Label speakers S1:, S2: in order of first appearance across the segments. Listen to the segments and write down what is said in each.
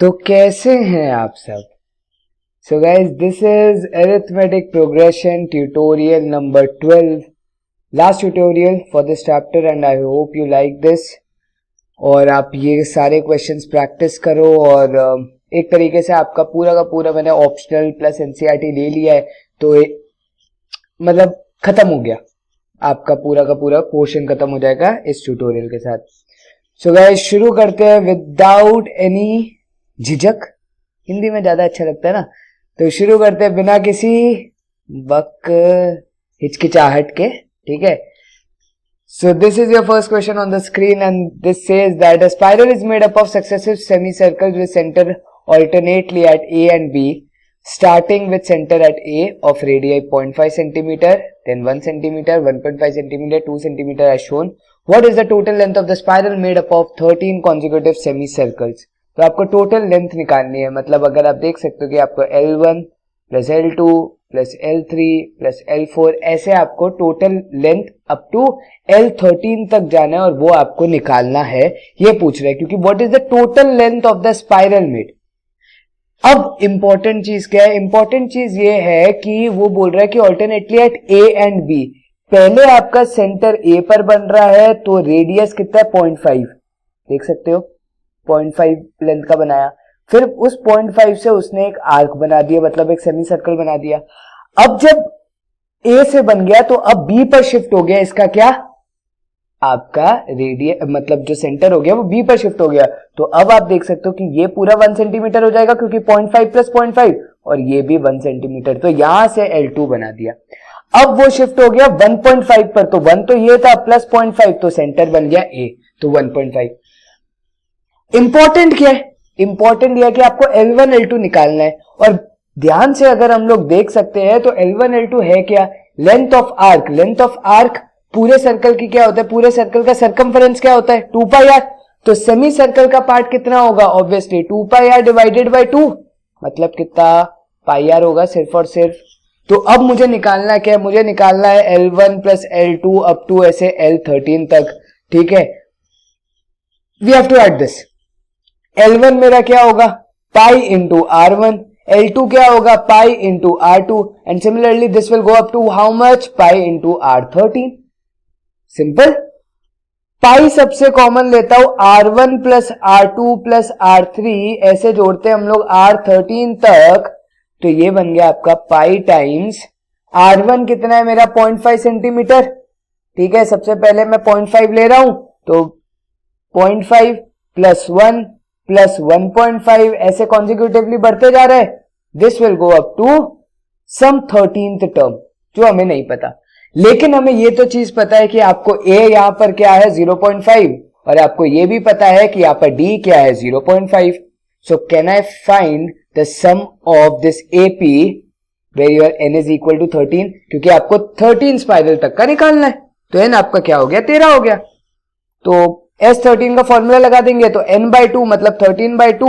S1: तो कैसे हैं आप सब? So guys, this is arithmetic progression tutorial number 12, last tutorial for this chapter and I hope you like this. और आप ये सारे क्वेश्चंस प्रैक्टिस करो और एक तरीके से आपका पूरा का पूरा मैंने ऑप्शनल प्लस एनसीईआरटी ले लिया है, तो मतलब खत्म हो गया, आपका पूरा का पूरा पोर्शन खत्म हो जाएगा इस ट्यूटोरियल के साथ. सो गाइस, शुरू करते हैं विदाउट एनी झिझक. हिंदी में ज्यादा अच्छा लगता है ना, तो शुरू करते हैं बिना किसी हिचकिचाहट के. ठीक है. So this is your first question on the screen and this says that a spiral is made up of successive semicircles with center alternately at A and B, starting with center at A of radii 0.5 centimeter, then 1 centimeter, 1.5 centimeter, 2 centimeter as shown. What is the total length of the spiral made up of 13 consecutive semicircles? तो आपको total length निकालनी है. मतलब अगर आप देख सकते हो कि आपको L1 plus L2 plus L3 plus L4 ऐसे आपको total length up to L13 तक जाना है और वो आपको निकालना है, ये पूछ रहा है. क्योंकि what is the total length of the spiral made. अब इंपॉर्टेंट चीज क्या है? इंपॉर्टेंट चीज ये है कि वो बोल रहा है कि alternately at A and B. पहले आपका सेंटर A पर बन रहा है तो रेडियस कितना है? 0.5. देख सकते हो 0.5 लेंथ का बनाया. फिर उस 0.5 से उसने एक आर्क बना दिया, मतलब एक सेमी सर्कल बना दिया. अब जब A से बन गया तो अब B पर शिफ्ट हो गया. इसका क्या? आपका रेडियस मतलब जो सेंटर हो गया वो B पर शिफ्ट हो गया. तो अब आप देख सकते हो कि ये पूरा 1 सेंटीमीटर हो जाएगा क्योंकि 0.5 प्लस 0.5 और ये भी 1 सेंटीमीटर. तो यहां से L2 बना दिया. अब वो शिफ्ट हो गया 1.5 पर, तो 1 तो ये था प्लस 0.5, तो सेंटर बन गया A, तो 1.5. इंपॉर्टेंट क्या है? इंपॉर्टेंट यह है कि आपको L1 L2 निकालना है. और ध्यान से अगर हम लोग देख सकते हैं तो L1 L2 है क्या? Length of arc. Length of arc पूरे सर्कल की क्या होता है? पूरे सर्कल का सरकमफेरेंस क्या होता है? 2 पाई आर. तो सेमी सर्कल का पार्ट कितना होगा? Obviously 2 pi r divided by 2, मतलब कितना? पाई आर होगा सिर्फ और सिर्फ. तो अब मुझे निकालना क्या है? मुझे निकालना है L1 plus L2 up to ऐसे L13 तक. ठीक है. We have to add this. L1 मेरा क्या होगा? Pi into R1. L2 क्या होगा? Pi into R2. And similarly this will go up to how much? Pi into R13. Simple. Pi सबसे कॉमन लेता हूं, R1 plus R2 plus R3 ऐसे जोड़ते हैं हम लोग R13 तक. तो ये बन गया आपका पाई टाइम्स R1 कितना है मेरा? 0.5 सेंटीमीटर. ठीक है. सबसे पहले मैं 0.5 ले रहा हूं, तो 0.5 प्लस 1 प्लस 1.5 ऐसे कॉन्जिक्यूटिवली बढ़ते जा रहे हैं. This will go up to some 13th term जो हमें नहीं पता. लेकिन हमें ये तो चीज पता है कि आपको A यहां पर क्या है? 0.5. और आपको ये भी पता है कि यहां पर D क्या है? 0.5. So can I find the sum of this AP where your N is equal to 13. क्योंकि आपको 13 स्पाइरल तक का निकालना है. तो N आपका क्या हो गया? 13 हो गया. तो S13 का फॉर्मूला लगा देंगे तो N/2 मतलब 13/2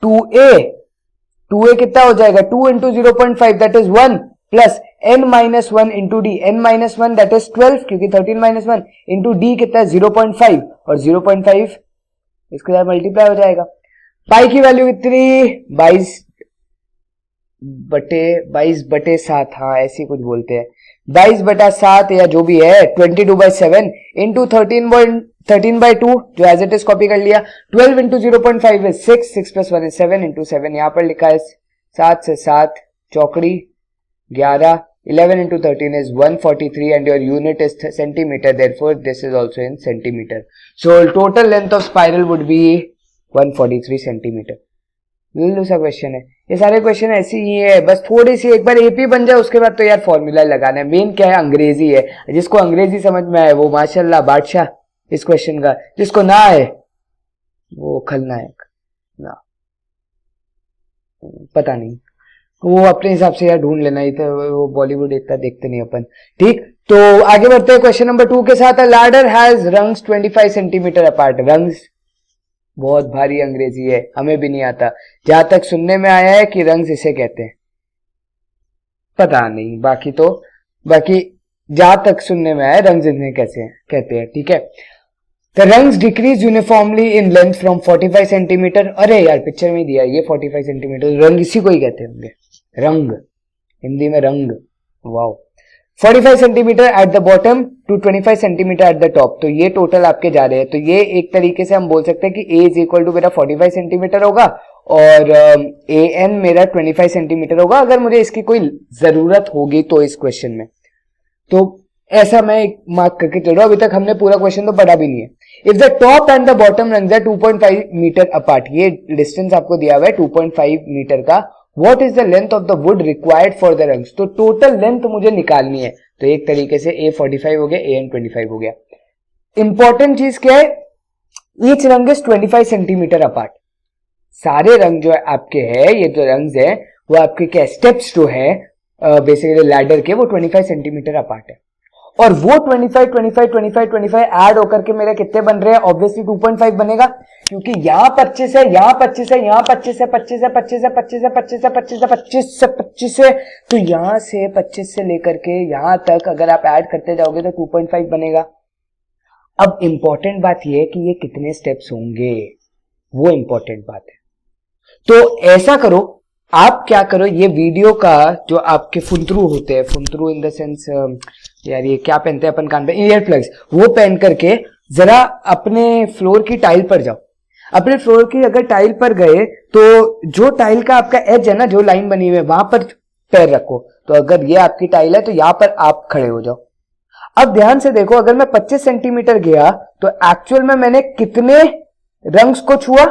S1: 2A. 2A कितना हो जाएगा? 2 into 0.5 that is 1 plus N-1 into D. N-1 that is 12 क्योंकि 13-1 इंटू D कितना है? 0.5 और 0.5 इसके साथ मल्टीप्लाई हो जाएगा. पाई की वैल्यू कितनी? 22/7. हाँ ऐसी कुछ बोलते हैं. 22/7 या जो भी है 22/7 इंटू 13/2 जो एज इट इज कॉपी कर लिया. 12 into 0.5 is 6. 6 plus 1 is 7 into 7 यहां पर लिखा है 7 से 7 चौकड़ी 11. 11 into 13 is 143 and your unit is centimeter. Therefore, this is also in centimeter. So, total length of spiral would be 143 centimeter. Lallu सा क्वेश्चन है. ये सारे क्वेश्चन ऐसे ही है, बस थोड़ी सी एक बार AP बन जाए उसके बाद तो यार फॉर्मूला लगाना है. मेन क्या है? अंग्रेजी है. जिसको अंग्रेजी समझ में आए वो माशाल्लाह बादशाह इस क्वेश्चन का. जिसको ना आए वो खलनायक. ना पता नहीं, वो अपने हिसाब से यार ढूंढ लेना ही था. वो बॉलीवुड इतना देखते नहीं अपन. ठीक. तो आगे बढ़ते हैं क्वेश्चन नंबर 2 के साथ. Ladder has rungs 25 centimetre apart. Rungs बहुत भारी अंग्रेजी है, हमें भी नहीं आता. जहां तक सुनने में आया है कि रंग्स इसे कहते हैं, पता नहीं बाकी जहां तक सुनने में आया रंग्स इन्हें कैसे कहते हैं. ठीक है. The rungs decrease uniformly in length from 45 centimetre, अरे यार पिक्चर में दिया ये 45 सेंटीमीटर, रंग इसी को ही कहते होंगे, रंग, हिंदी में rung, wow. 45 centimetre at the bottom to 25 centimetre at the top, तो ये टोटल आपके जा रहे हैं। तो ये एक तरीके से हम बोल सकते हैं कि a इज इक्वल टू मेरा 45 सेंटीमीटर होगा और ए एन मेरा 25 सेंटीमीटर होगा, अगर मुझे इसकी कोई जरूरत होगी तो इस क्वेश्चन में। तो ऐसा मैं मार्क करके चल रहा हूं, अभी तक हमने पूरा क्वेश्चन तो पढ़ा भी नहीं है। If the top and the bottom rungs are 2.5 metre apart, ये डिस्टेंस आपको दिया हुआ है 2.5 मीटर का, what is the length of the wood required for the rungs, तो टोटल लेंथ मुझे निकालनी है। तो एक तरीके से ए 45 हो गया, ए एन 25 हो गया। इंपॉर्टेंट चीज क्या है, ईच रंग इज 25 सेंटीमीटर अपार्ट, सारे रंग जो है आपके है, ये जो रंग्स है वो आपके क्या स्टेप्स जो है बेसिकली लैडर के, वो 25 सेंटीमीटर अपार्ट है। और वो 25 25 25 25 ऐड होकर के मेरे कितने बन रहे हैं, ऑब्वियसली 2.5 बनेगा, क्योंकि यहाँ 25 है, यहाँ 25 है, यहाँ 25 है, 25 है, 25 है, 25 है, 25 है, 25 है, 25 से 25 है, तो यहां से 25 से लेकर के यहां तक अगर आप ऐड करते जाओगे तो 2.5 बनेगा। अब इंपॉर्टेंट बात यह है कि ये कितने स्टेप्स होंगे, वो इंपॉर्टेंट बात है। तो ऐसा करो, आप क्या करो, ये वीडियो का जो आपके फुंतरू होते हैं, फुंतरू इन द सेंस यार ये क्या पहनते हैं अपन कान पे, ईयर प्लग्स, वो पहन करके जरा अपने फ्लोर की टाइल पर जाओ। अपने फ्लोर की अगर टाइल पर गए तो जो टाइल का आपका एज है ना, जो लाइन बनी हुई है वहां पर पैर रखो। तो अगर ये आपकी टाइल है तो यहां पर आप खड़े हो जाओ। अब ध्यान से देखो, अगर मैं 25 सेंटीमीटर गया तो एक्चुअल में मैंने कितने रंग्स को छुआ,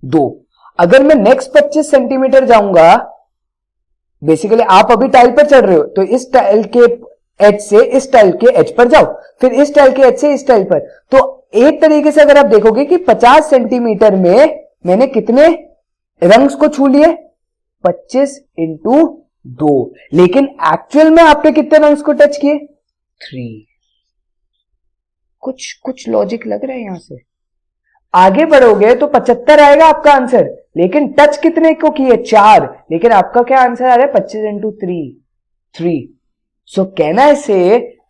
S1: 2। अगर मैं नेक्स्ट 25 सेंटीमीटर जाऊंगा, बेसिकली आप अभी टाइल पर चढ़ रहे हो, तो इस टाइल के एज से इस टाइल के एज पर जाओ, फिर इस टाइल के एज से इस टाइल पर। तो एक तरीके से अगर आप देखोगे कि 50 सेंटीमीटर में मैंने कितने रंग्स को छू लिए, 25 इंटू 2, लेकिन एक्चुअल में आपने कितने रंग्स को टच किए, 3। कुछ लॉजिक लग रहा है यहां से। आगे बढ़ोगे तो 75 आएगा आपका आंसर, लेकिन टच कितने को किए, 4, लेकिन आपका क्या आंसर आ रहा है, 25 into 3। So can I say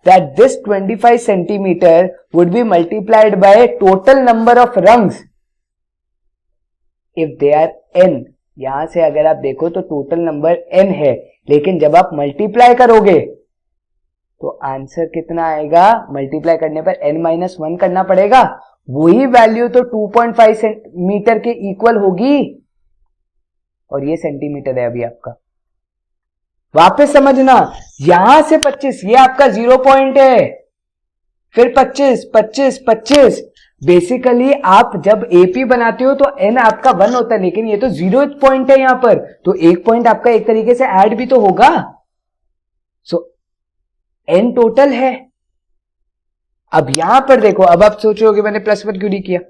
S1: that this 25 centimeter would be multiplied by total number of rungs if they are n? यहां से अगर आप देखो तो टोटल नंबर n है, लेकिन जब आप मल्टीप्लाई करोगे तो आंसर कितना आएगा, मल्टीप्लाई करने पर n-1 करना पड़ेगा, वही वैल्यू तो 2.5 सेंटीमीटर के इक्वल होगी, और ये सेंटीमीटर है अभी आपका। वापस समझना, यहां से 25 ये आपका 0 पॉइंट है, फिर 25 25 25, बेसिकली आप जब एपी बनाते हो तो एन आपका 1 होता है, लेकिन ये तो 0 पॉइंट है यहां पर, तो एक पॉइंट आपका एक तरीके से ऐड भी तो होगा। सो एन टोटल है। अब यहां पर देखो, अब आप सोच रहे हो कि मैंने +1 क्यों नहीं किया,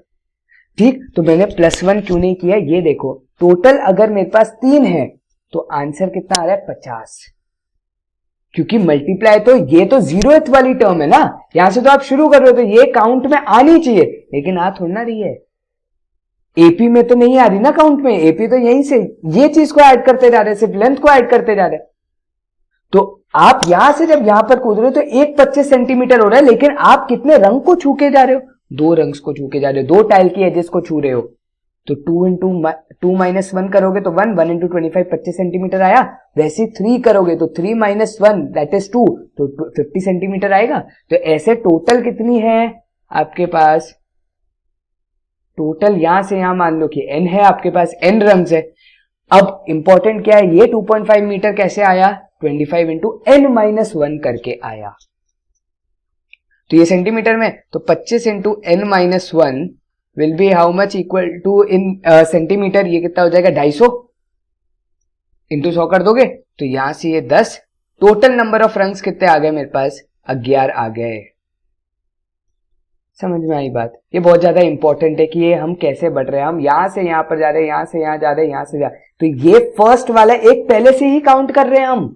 S1: ठीक, तो मैंने +1 क्यों नहीं किया, ये देखो टोटल अगर मेरे पास 3 है तो आंसर कितना आ रहा है, 50, क्योंकि मल्टीप्लाई तो ये तो 0th वाली टर्म है ना, यहां से तो आप शुरू कर रहे हो, तो ये काउंट में आनी चाहिए, लेकिन आ थोड़ी ना रही है, एपी में तो नहीं आ रही ना काउंट में, एपी तो यहीं से ये चीज को ऐड करते जा रहे हैं, सिर्फ लेंथ को ऐड करते जा रहे हैं। तो आप यहां से जब यहां पर कूद रहे हो तो एक 25 सेंटीमीटर हो रहा है, लेकिन आप कितने रंग को छू के जा रहे हो, 2 रंग्स को छू के जा रहे हो, 2 टाइल की एजेस को छू रहे हो। तो 2 इंटू 2 माइनस 1 करोगे तो 1, 1 इंटू 25 25 सेंटीमीटर आया, वैसे 3 करोगे तो 3 माइनस 1 दैट इज 2, तो 50 सेंटीमीटर आएगा। तो ऐसे टोटल कितनी है आपके पास, टोटल यहां से यहां मान लो कि n है आपके पास, n रंग्स है। अब इंपॉर्टेंट क्या है, ये 2.5 मीटर कैसे आया, 25 इंटू n-1 करके आया, तो ये सेंटीमीटर में, तो 25 into n-1 will be how much equal to in centimetre, ये कितना हो जाएगा, 250 इंटू 100 कर दोगे तो यहां से ये 10, टोटल नंबर ऑफ रंग्स कितने आ गए मेरे पास, 11 आ गए। समझ में आई बात, ये बहुत ज्यादा इंपॉर्टेंट है कि ये हम कैसे बढ़ रहे हैं, हम यहां से यहां पर जा रहे हैं, यहां से यहां जा रहे हैं, यहां से जा, तो ये फर्स्ट वाला एक पहले से ही काउंट कर रहे हैं हम,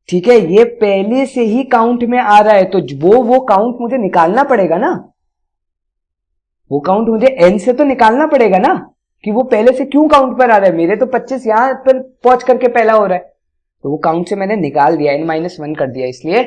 S1: ठीक है, ये पहले से ही काउंट में आ रहा है, तो वो काउंट मुझे निकालना पड़ेगा ना, वो काउंट मुझे n से तो निकालना पड़ेगा ना, कि वो पहले से क्यों काउंट पर आ रहा है, मेरे तो 25 यहां पर पहुंच करके पहला हो रहा है, तो वो काउंट से मैंने निकाल दिया, n-1 कर दिया, इसलिए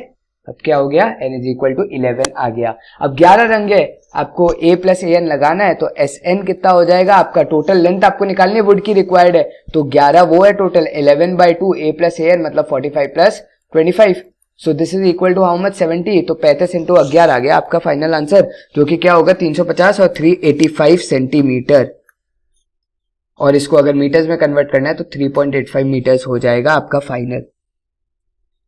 S1: अब क्या हो गया, n इज इक्वल टू 11 आ गया। अब 11 रंग है, आपको a प्लस an लगाना है, तो Sn कितना हो जाएगा, आपका टोटल लेंथ आपको निकालनी है, वुड की रिक्वायर्ड है, तो 11 वो है टोटल, 11/2 a प्लस an मतलब 45 plus 25, so this is equal to how much, 70, तो 35 इंटू 11 आ गया आपका फाइनल आंसर, जो कि क्या होगा 350 और 385 सेंटीमीटर, और इसको अगर मीटर्स में कन्वर्ट करना है तो 3.85 मीटर्स हो जाएगा आपका फाइनल।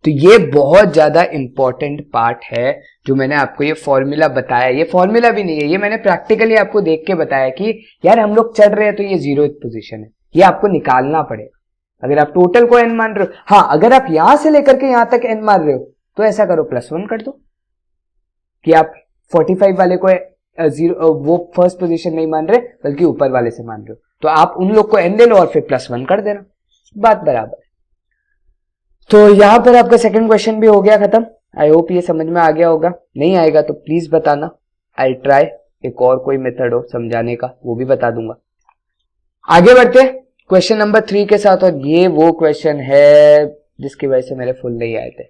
S1: तो ये बहुत ज्यादा इंपॉर्टेंट पार्ट है जो मैंने आपको ये फॉर्मूला बताया, ये फॉर्मूला भी नहीं है, ये मैंने प्रैक्टिकली आपको देख के बताया कि यार हम लोग चढ़ रहे हैं तो ये 0th पोजीशन है, ये आपको निकालना पड़ेगा अगर आप टोटल को n मान रहे हो। हाँ, अगर आप यहां से लेकर के यहां तक n मान रहे हो तो ऐसा करो +1 कर दो, कि आप 45 वाले को वो फर्स्ट पोजीशन नहीं मान रहे बल्कि ऊपर वाले से मान रहे हो, तो आप उन लोग को n ले लो और फिर +1 कर देना, बात बराबर। तो यहां पर आपका सेकंड क्वेश्चन भी हो गया खत्म। आई होप ये समझ में आ गया होगा, नहीं आएगा तो प्लीज बताना, आई ट्राई एक और कोई मेथड हो समझाने का वो भी बता दूंगा। आगे बढ़ते क्वेश्चन नंबर 3 के साथ, और ये वो क्वेश्चन है जिसकी वजह से मेरे फुल नहीं आए थे,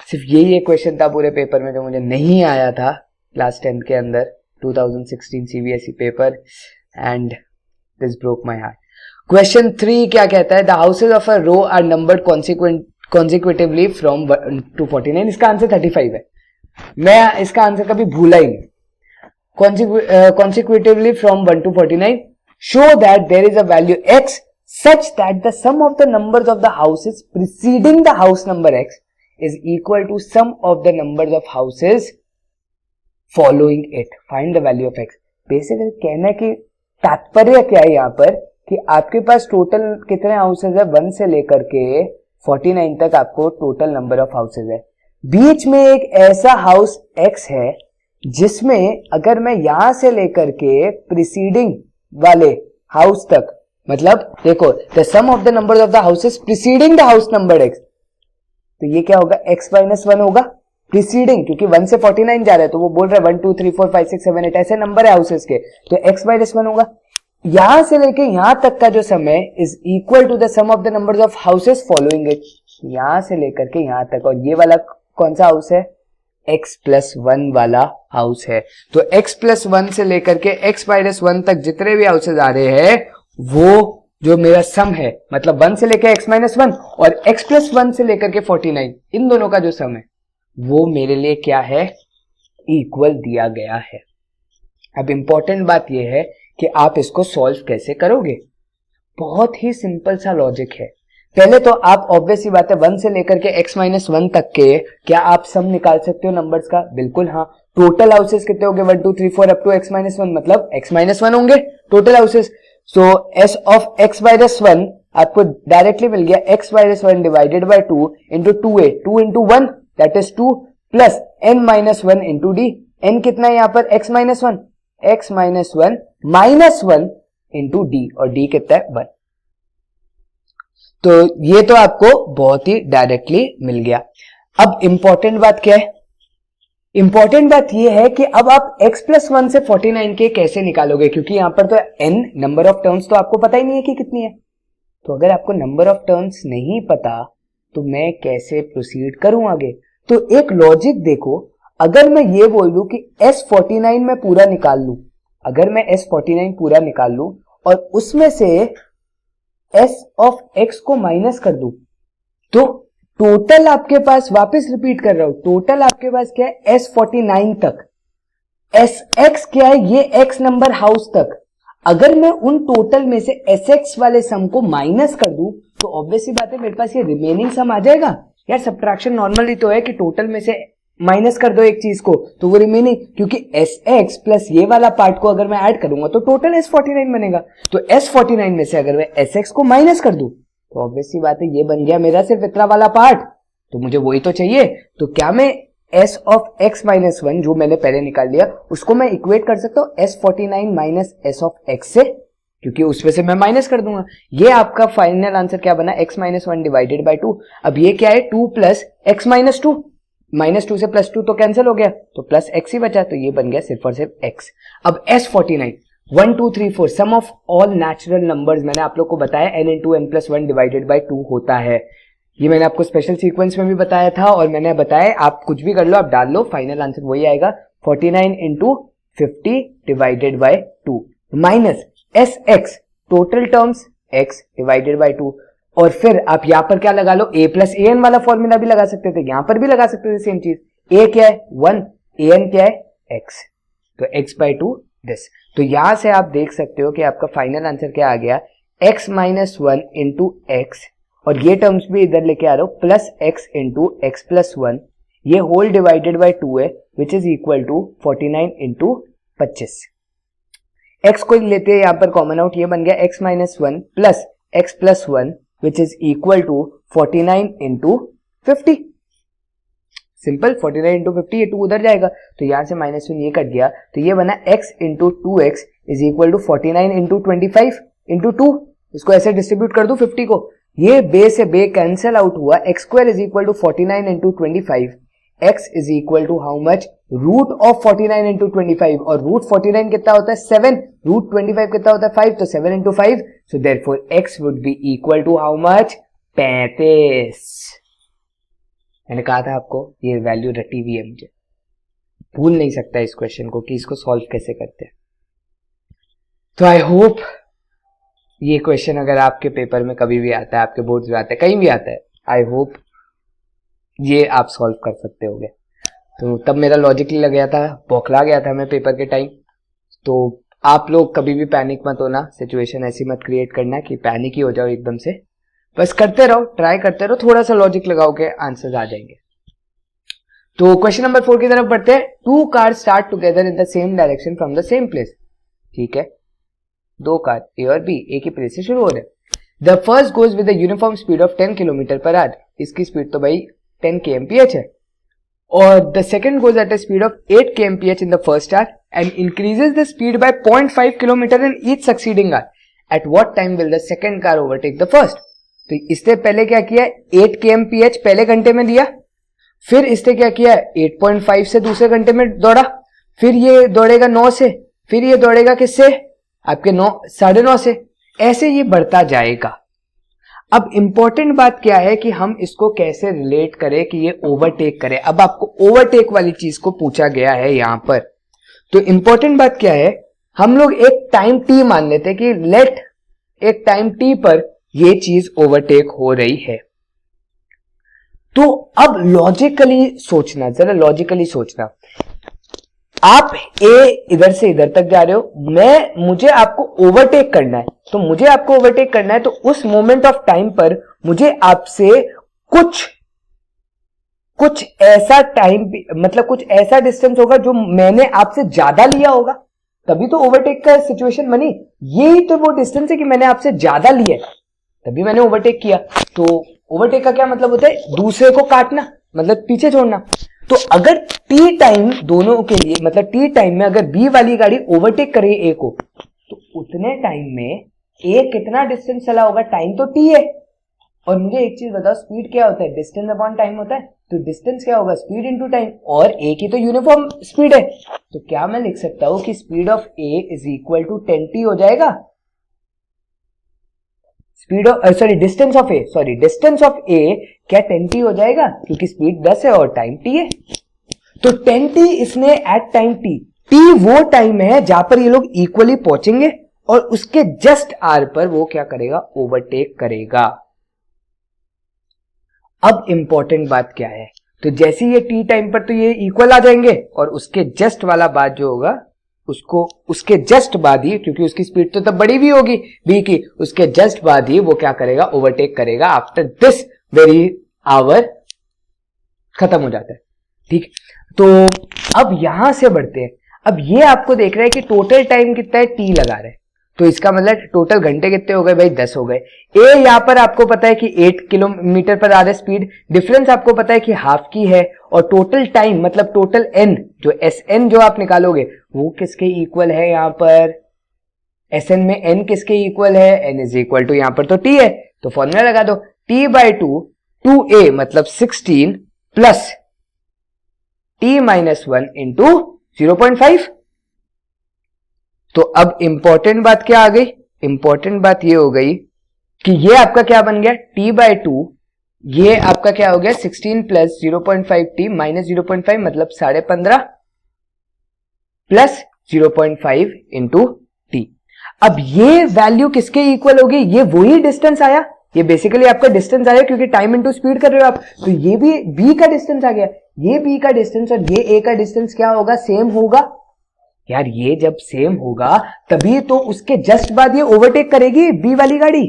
S1: सिर्फ यही एक क्वेश्चन था पूरे पेपर में जो मुझे नहीं आया था क्लास 10 के अंदर, 2016 CBSE पेपर, and this broke my heart. Question 3 क्या कहता है, the houses of a row are numbered consecutively from 1 to 49, इसका आंसर 35 है, मैं इसका आंसर कभी भूला ही नहीं। कॉन्सिक्यूटिवली from 1 to 49, show that there is a value x such that the sum of the numbers of the houses preceding the house number x is equal to sum of the numbers of houses following it. Find the value of x. Basically कहना कि तात्पर्य क्या है यहाँ पर कि आपके पास टोटल कितने हाउसेज है, 1 से लेकर के 49 तक आपको टोटल नंबर ऑफ हाउसेज है, बीच में एक ऐसा हाउस x है जिसमें अगर मैं यहां से लेकर के प्रीसीडिंग वाले हाउस तक, मतलब देखो the sum of the number of the houses preceding the house number x, तो ये क्या होगा x-1 होगा प्रीसीडिंग, क्योंकि 1 से 49 जा रहा है तो वो बोल रहा है 1 2 3 4 5 6 7 8 ऐसे नंबर है हाउसेस के, तो x-1 होगा। यहां से लेके यहां तक का जो सम है is equal to the sum of the numbers of houses following it, यहां से लेकर के यहां तक, और ये वाला कौन सा हाउस है, x+1 वाला हाउस है, तो x+1 से लेकर के x-1 तक जितने भी हाउसेज आ रहे हैं वो जो मेरा सम है, मतलब 1 से लेकर x-1 और x+1 से लेकर के 49, इन दोनों का जो सम है वो मेरे लिए क्या है, इक्वल दिया गया है। अब इंपॉर्टेंट बात यह है कि आप इसको सॉल्व कैसे करोगे, बहुत ही सिंपल सा लॉजिक है। पहले तो आप ऑब्वियस ही बात है 1 से लेकर के x-1 तक के क्या आप सम निकाल सकते हो नंबर्स का, बिल्कुल हाँ। टोटल हाउसेस कितने होंगे 1 2 3 4 अप टू x-1, मतलब x-1 होंगे total houses, so s of x-1 आपको डायरेक्टली मिल गया x-1 divided by 2 into 2a, 2 into 1 that is 2 plus n-1 into d, n कितना है यहाँ पर x-1 -1 इंटू d, और d कितना है 1, तो ये तो आपको बहुत ही डायरेक्टली मिल गया। अब इंपॉर्टेंट बात क्या है, इंपॉर्टेंट बात ये है कि अब आप x+1 से 49 के कैसे निकालोगे, क्योंकि यहां पर तो n नंबर ऑफ टर्म्स तो आपको पता ही नहीं है कि कितनी है, तो अगर आपको नंबर ऑफ टर्म्स नहीं पता तो मैं कैसे प्रोसीड करूं आगे। तो एक लॉजिक देखो, अगर मैं ये बोल दूं कि S49 में पूरा निकाल लूं, अगर मैं S49 पूरा निकाल लूं और उसमें से s ऑफ x को माइनस कर दूं, तो टोटल आपके पास, वापस रिपीट कर रहा हूं, टोटल आपके पास क्या है S49 तक, sx क्या है, ये x नंबर हाउस तक। अगर मैं उन टोटल में से sx वाले सम को माइनस कर दूं तो ऑब्वियसली बात है मेरे पास ये रिमेनिंग सम आ जाएगा। यार सब्ट्रैक्शन नॉर्मली तो है कि टोटल में से माइनस कर दो एक चीज को तो वो रिमेनिंग, क्योंकि sx प्लस ये वाला पार्ट को अगर मैं ऐड करूंगा तो टोटल S49 बनेगा, तो S49 में से अगर मैं sx को माइनस कर दूं तो ऑब्वियसली बात है ये बन गया मेरा सिर्फ इतना वाला पार्ट, तो मुझे वही तो चाहिए। तो क्या मैं s ऑफ x-1 जो मैंने पहले निकाल लिया उसको मैं इक्वेट कर सकता हूं S49 minus s of x से, क्योंकि उसमें से मैं माइनस कर दूंगा। ये आपका फाइनल आंसर क्या बना, x-1 डिवाइडेड बाय 2। अब ये क्या है 2 प्लस x-2, -2 से +2 तो कैंसिल हो गया, तो प्लस x ही बचा, तो ये बन गया सिर्फ और सिर्फ x। अब S49 1 2 3 4 sum of all natural numbers, मैंने आप लोग को बताया n into n+1 divided by 2 होता है। ये मैंने आपको स्पेशल सीक्वेंस में भी बताया था और मैंने बताया आप कुछ भी कर लो, आप डाल लो, फाइनल आंसर वही आएगा 49 into 50 divided by 2 minus S x total terms x divided by 2 और फिर आप यहां पर क्या लगा लो, a प्लस ए एन वाला फॉर्मूला भी लगा सकते थे, यहां पर भी लगा सकते थे सेम चीज। a क्या है 1, an क्या है x, तो x बाय 2 दिस। तो यहां से आप देख सकते हो कि आपका फाइनल आंसर क्या आ गया, x माइनस 1 इंटू एक्स, और ये टर्म्स भी इधर लेके आ रहा हूं plus x into x plus 1, ये होल डिवाइडेड बाय 2 है which is equal to 49 into 25। x को लेते हैं यहां पर कॉमन आउट, ये बन गया x minus 1 plus x plus 1 which is equal to 49 into 50। Simple, 49 into 50, ये 2 उधर जाएगा तो यहां से माइनस 1 ये कट गया, तो ये बना x into 2x is equal to 49 into 25 into 2। इसको ऐसे डिस्ट्रीब्यूट कर दू 50 को, ये बे से बे कैंसिल आउट हुआ, x square is equal to 49 into 25, x is equal to how much, root of 49 into 25, और रूट 49 कितना होता है 7, रूट 25 कितना होता है 5, तो 7 into 5, so therefore x would be equal to how much, 35। मैंने कहा था आपको ये वैल्यू रटी हुई है, मुझे भूल नहीं सकता इस क्वेश्चन को कि इसको सॉल्व कैसे करते हैं। तो आई होप ये क्वेश्चन अगर आपके पेपर में कभी भी आता है, आपके बोर्ड्स में आता है, कहीं भी आता है, आई होप ये आप सॉल्व कर सकते होगे। तो तब मेरा लॉजिकली लग गया था, बौखला गया था मैं पेपर के टाइम। तो आप लोग कभी भी पैनिक मत होना, सिचुएशन ऐसी मत क्रिएट करना कि पैनिक ही हो जाओ एकदम से, बस करते रहो, ट्राई करते रहो, थोड़ा सा लॉजिक लगाओगे आंसर्स आ जाएंगे। तो क्वेश्चन नंबर 4 की तरफ बढ़ते हैं। 2 cars start together in the same direction from the same place. ठीक है, 2 कार ए और बी एक ही प्लेस से शुरू हो रहे हैं। The first goes with the uniform speed of 10 kilometre per hour, इसकी स्पीड तो भाई 10 kmph है, और the second goes at a speed of 8 kmph in the first hour and increases the speed by 0.5 kilometre in each succeeding hour. At what time will the second car overtake the first. तो इससे पहले क्या किया, 8 kmph पहले घंटे में दिया, फिर इसने क्या किया 8.5 से दूसरे घंटे में दौड़ा, फिर ये दौड़ेगा 9 से, फिर ये दौड़ेगा किससे, आपके 9 9:30 से, ऐसे ये बढ़ता जाएगा। अब इंपॉर्टेंट बात क्या है कि हम इसको कैसे रिलेट करें कि ये ओवरटेक करे। अब आपको ओवरटेक वाली चीज को पूछा गया है यहां पर, तो इंपॉर्टेंट बात क्या है, हम लोग एक टाइम टी मान लेते हैं कि लेट एक टाइम टी पर ये चीज ओवरटेक हो रही है। तो अब लॉजिकली सोचना, जरा लॉजिकली सोचना, आप ए इधर से इधर तक जा रहे हो, मुझे आपको ओवरटेक करना है, तो मुझे आपको ओवरटेक करना है, तो उस मोमेंट ऑफ टाइम पर मुझे आपसे कुछ ऐसा टाइम, मतलब कुछ ऐसा डिस्टेंस होगा जो मैंने आपसे ज्यादा लिया होगा, तभी तो ओवरटेक का सिचुएशन बनी। यही तो वो डिस्टेंस है कि मैंने आपसे ज्यादा लिया है, तभी मैंने ओवरटेक किया। तो ओवरटेक का क्या मतलब होता है, दूसरे को काटना, मतलब पीछे छोड़ना। तो अगर टी टाइम दोनों के लिए, मतलब टी टाइम में अगर बी वाली गाड़ी ओवरटेक करे ए को, तो उतने टाइम में ए कितना डिस्टेंस चला होगा, टाइम तो टी है। और मुझे एक चीज बताओ, स्पीड क्या होता है, डिस्टेंस अपॉन टाइम होता है, तो डिस्टेंस क्या होगा, स्पीड इनटू टाइम, और ए की तो यूनिफॉर्म स्पीड है, तो क्या मैं लिख सकता हूं कि speed of A is equal to 10t हो जाएगा। Speed of distance of A क्या 10t हो जाएगा, क्योंकि स्पीड 10 है और टाइम t है। तो 10t इसने एट टाइम t वो टाइम है जहां पर ये लोग इक्वली पहुंचेंगे, और उसके जस्ट आर पर वो क्या करेगा, ओवरटेक करेगा। अब इंपॉर्टेंट बात क्या है, तो जैसे ये टी टाइम पर तो ये इक्वल आ जाएंगे, और उसके जस्ट वाला बात जो होगा उसको उसके जस्ट बाद ही, क्योंकि उसकी स्पीड तो तब बड़ी भी होगी बी की, उसके जस्ट बाद ही वो क्या करेगा, ओवरटेक करेगा। आफ्टर दिस वेरी आवर खत्म हो जाता है। ठीक, तो अब यहां से बढ़ते हैं। अब ये आपको देख रहा है कि टोटल टाइम कितना है, टी लगा रहे हैं, तो इसका मतलब टोटल घंटे कितने हो गए भाई, 10 हो गए। ए यहां पर आपको पता है कि 8 किलोमीटर पर आधा स्पीड, डिफरेंस आपको पता है कि हाफ की है, और टोटल टाइम मतलब टोटल एन, जो एस एन जो आप निकालोगे वो किसके इक्वल है, यहां पर एस एन में एन किसके इक्वल है, एन इज इक्वल टू यहां पर तो टी है, तो फॉर्मूला लगा दो, टी बाई 2 मतलब 16 प्लस टी माइनस 1 इंटू 0.5। तो अब इंपॉर्टेंट बात क्या आ गई, इंपॉर्टेंट बात ये हो गई कि ये आपका क्या बन गया, t बाई 2 ये आपका क्या हो गया 16 प्लस 0.5t माइनस 0.5 मतलब 15.5 प्लस 0.5 इंटू टी। अब ये वैल्यू किसके इक्वल होगी, ये वही डिस्टेंस आया, ये बेसिकली आपका डिस्टेंस आया क्योंकि टाइम इंटू स्पीड कर रहे हो आप, तो ये भी b का डिस्टेंस आ गया, ये b का डिस्टेंस और ये a का डिस्टेंस क्या होगा, सेम होगा। यार ये जब सेम होगा तभी तो उसके जस्ट बाद ये ओवरटेक करेगी b वाली गाड़ी।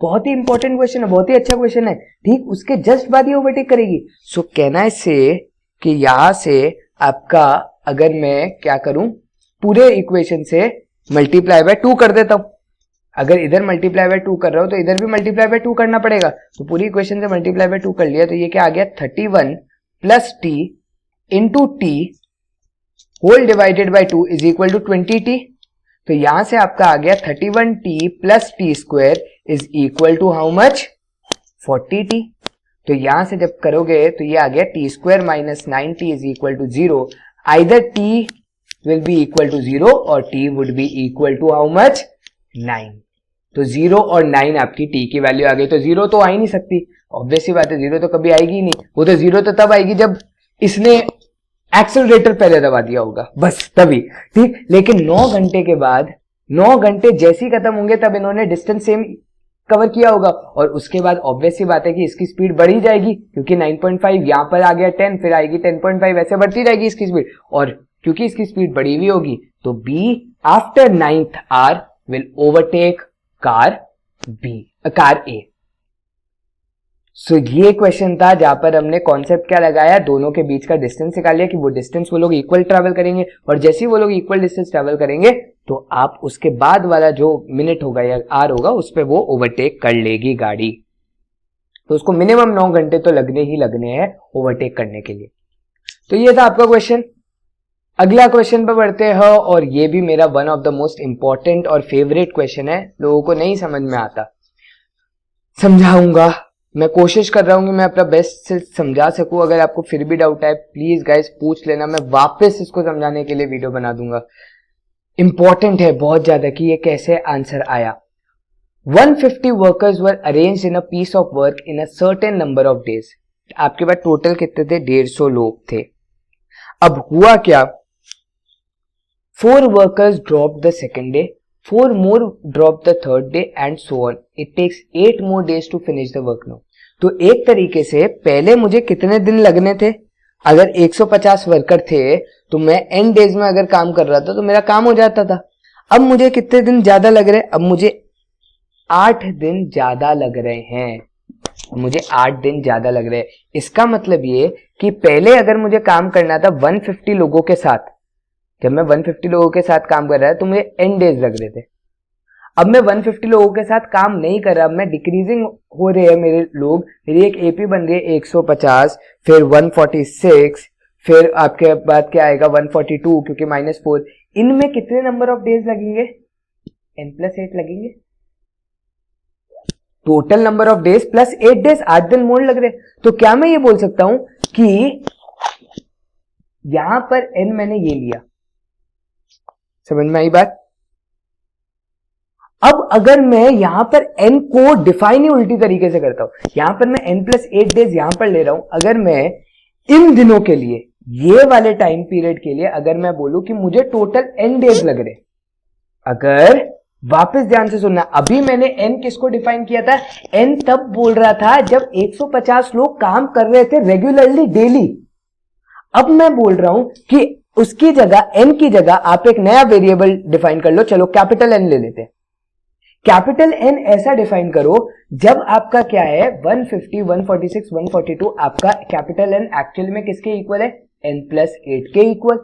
S1: बहुत ही इंपॉर्टेंट क्वेश्चन है, बहुत ही अच्छा क्वेश्चन है, ठीक, उसके जस्ट बाद ये ओवरटेक करेगी। सो कहना इससे कि यहां से आपका अगर मैं क्या करूं, पूरे इक्वेशन से मल्टीप्लाई बाय 2 कर देता हूं, अगर इधर मल्टीप्लाई बाय 2 कर रहा हूं तो इधर भी मल्टीप्लाई बाय 2 करना पड़ेगा, तो पूरी इक्वेशन से मल्टीप्लाई बाय 2 कर लिया तो ये क्या आ गया 31 plus t into t whole divided by 2 is equal to 20t। तो यहां से आपका आ गया 31t plus t square is equal to how much, 40t। तो यहां से जब करोगे तो ये आ गया t square minus 9t is equal to 0, either t will be equal to 0 और t would be equal to how much, 9। तो 0 और 9 आपकी t की वैल्यू आ गई, तो 0 तो आ ही नहीं सकती, ऑब्वियस सी बात है 0 तो कभी आएगी ही नहीं, वो तो 0 तो तब आएगी जब इसने एक्सेलरेटर पहले दबा दिया होगा, बस तभी, ठीक। लेकिन 9 घंटे के बाद, 9 घंटे जैसे ही खत्म होंगे तब इन्होंने डिस्टेंस सेम कवर किया होगा और उसके बाद ऑब्वियस सी बात है कि इसकी स्पीड बढ़ी जाएगी क्योंकि 9.5 यहां पर आ गया 10, फिर आएगी 10.5, ऐसे बढ़ती रहेगी इसकी स्पीड, और क्योंकि इसकी स्पीड बढ़ी हुई होगी तो B after 9th hour will overtake car A। So ये क्वेश्चन था जहां पर हमने कॉन्सेप्ट क्या लगाया, दोनों के बीच का डिस्टेंस निकाल लिया कि वो डिस्टेंस वो लोग इक्वल ट्रैवल करेंगे और जैसे ही वो लोग इक्वल डिस्टेंस ट्रैवल करेंगे तो आप उसके बाद वाला जो मिनट होगा या आर होगा उस पर वो ओवरटेक कर लेगी गाड़ी। तो उसको मिनिमम 9 घंटे तो लगने ही लगने हैं ओवरटेक करने के लिए। तो ये था आपका क्वेश्चन। अगला क्वेश्चन पे बढ़ते हैं और ये भी मेरा one of the most important और फेवरेट क्वेश्चन है, लोगों को नहीं समझ में आता, समझाऊंगा, मैं कोशिश कर रहा हूं कि मैं अपना बेस्ट से समझा सकूं। अगर आपको फिर भी डाउट है प्लीज गाइस पूछ लेना, मैं वापस इसको समझाने के लिए वीडियो बना दूंगा। इंपॉर्टेंट है बहुत ज्यादा कि ये कैसे आंसर आया। 150 workers were arranged in a piece of work in a certain number of days. आपके पास टोटल कितने थे, 150 लोग थे। अब हुआ क्या, 4 workers dropped the second day, 4 more dropped the third day and so on. It takes 8 more days to finish the work now. तो एक तरीके से पहले मुझे कितने दिन लगने थे, अगर 150 वर्कर थे तो मैं n डेज में अगर काम कर रहा था तो मेरा काम हो जाता था। अब मुझे कितने दिन ज्यादा लग रहे, अब मुझे 8 दिन ज्यादा लग रहे हैं, मुझे 8 दिन ज्यादा लग रहे हैं। इसका मतलब ये कि पहले अगर मुझे काम करना था 150 लोगों के साथ, जब मैं 150 लोगों के साथ काम कर रहा था तो मुझे n डेज लग रहे थे। अब मैं 150 लोगों के साथ काम नहीं कर रहा, अब मैं डिक्रीजिंग हो रहे हैं मेरे लोग, मेरी एक एपी बन रही है 150, फिर 146, फिर आपके बाद क्या आएगा 142 क्योंकि -4, इनमें कितने नंबर ऑफ डेज लगेंगे, n+8 लगेंगे। Total number of days plus 8 days, 8 दिन मोर लग रहे। तो क्या मैं ये बोल सकता हूं कि यहां पर n मैंने ये लिया, समझ में आई बात। अब अगर मैं यहां पर n को डिफाइन ही उल्टी तरीके से करता हूं, यहां पर मैं n+8 डेज यहां पर ले रहा हूं, अगर मैं इन दिनों के लिए, ये वाले टाइम पीरियड के लिए अगर मैं बोलूं कि मुझे टोटल n डेज लग रहे, अगर वापस ध्यान से सुनना, अभी मैंने n किसको डिफाइन किया था, n तब बोल रहा था जब 150 लोग काम कर रहे थे रेगुलरली डेली। अब मैं बोल रहा हूं कि उसकी जगह n की जगह आप एक नया वेरिएबल डिफाइन कर लो, चलो कैपिटल n ले लेते हैं। कैपिटल n ऐसा डिफाइन करो जब आपका क्या है 150, 146, 142 आपका कैपिटल n एक्चुअल में किसके इक्वल है, n+8 के इक्वल।